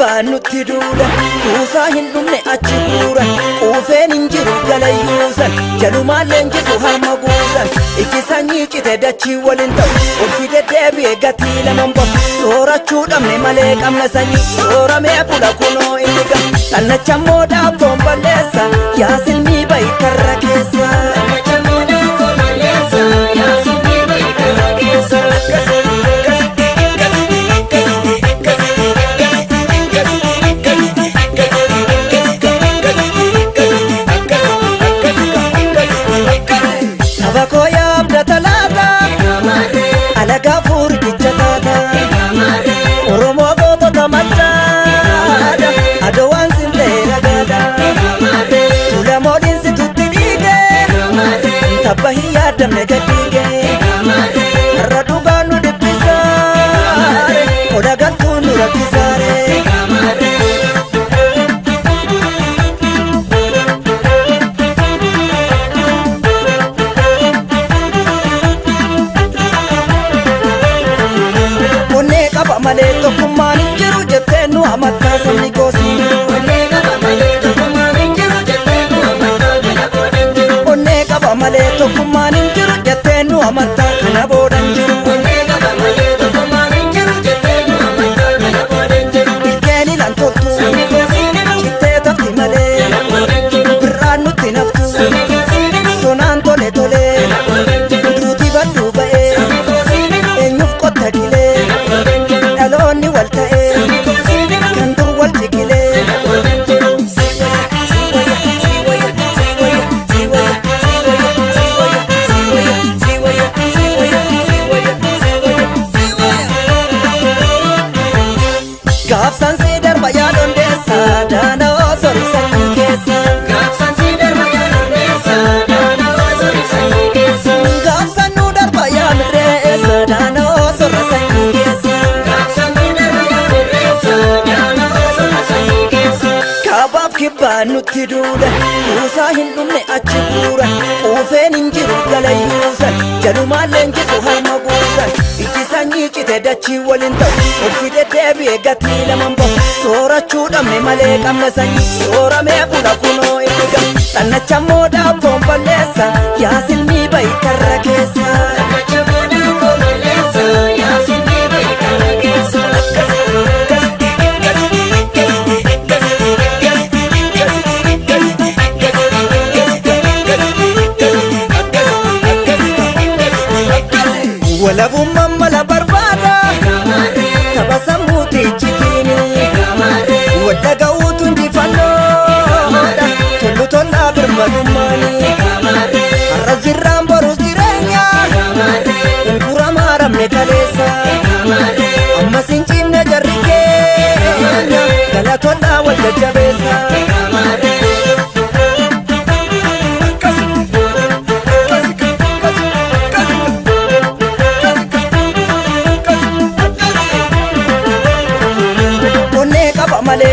kibbaan nutti duula kuusaa hin dhumne achi guura quufeen hin jiru galayyuusan jalumaan leenjisu harma guusan iki sanyii cite dachii waliin ta'u ulfi deddeebi'e gatii laman bahu soorachuu dhabne malee qabna sanyii sooramee bula kunoo inni gam xannachammoo dhaabtoon balleessa yaa silmii ba'i karra keessa. Alaga furdi chatata Oromo goto tamachada Adowan sindera gada Tula modin si tutti dige Tabahiya damne gadige Raduga nu dipisare Oda gatu nu rakisare Male tokkummaan hin jiru jettee nu amantaa sabni goosii onnee qaba malee tokkummaan hin jiru jettee nu amantaa kana boodan jiru onnee qaba malee tokkummaan hin jiru jettee nu amantaa kana boodan jiru onnee qaba malee tokkummaan hin jiru jettee nu amantaa kana boodan jiru ilkeen ilan toltu sabni goosii cittee tafti malee kana boodan jiru birraan nutti naftu sabni goosii sonaan tole tole duuti baddu ba'ee eenyuuf qotta dilee Aloni wal ta'e kan dur wal jigile Gaafsan si darba yaadon deessa daana osoo sanyii keessa Gaafsan si darba yaadon deessa daana osoo sanyii keessa Gaafsan nu darba yaadon deessa daana osoo sanyii keessa kibbaan nutti duula kuusaa hin dhumne achi guura quufeen hin jiru galayyuusan jalumaan leenjisu harma guusan iji sanyii cite dachii waliin ta'u ulfi deddeebi'e gatii laman bahu soorachuu dhabne malee qabna sanyii sooramee bula kunoo inni gam xannachammoo dhaabtoon balleessa yaa silmii ba'i karra keessa. Walabummaan mala barbaada tabasamuuti jikini wadda ga'uutu injifannoodha tollu tollaa birmadummaani har'a jirraan borus jireenya ungura maaramne kaleessa ammas hin ciimne jarri keenya gala tollaa wal jajjabeessa. Male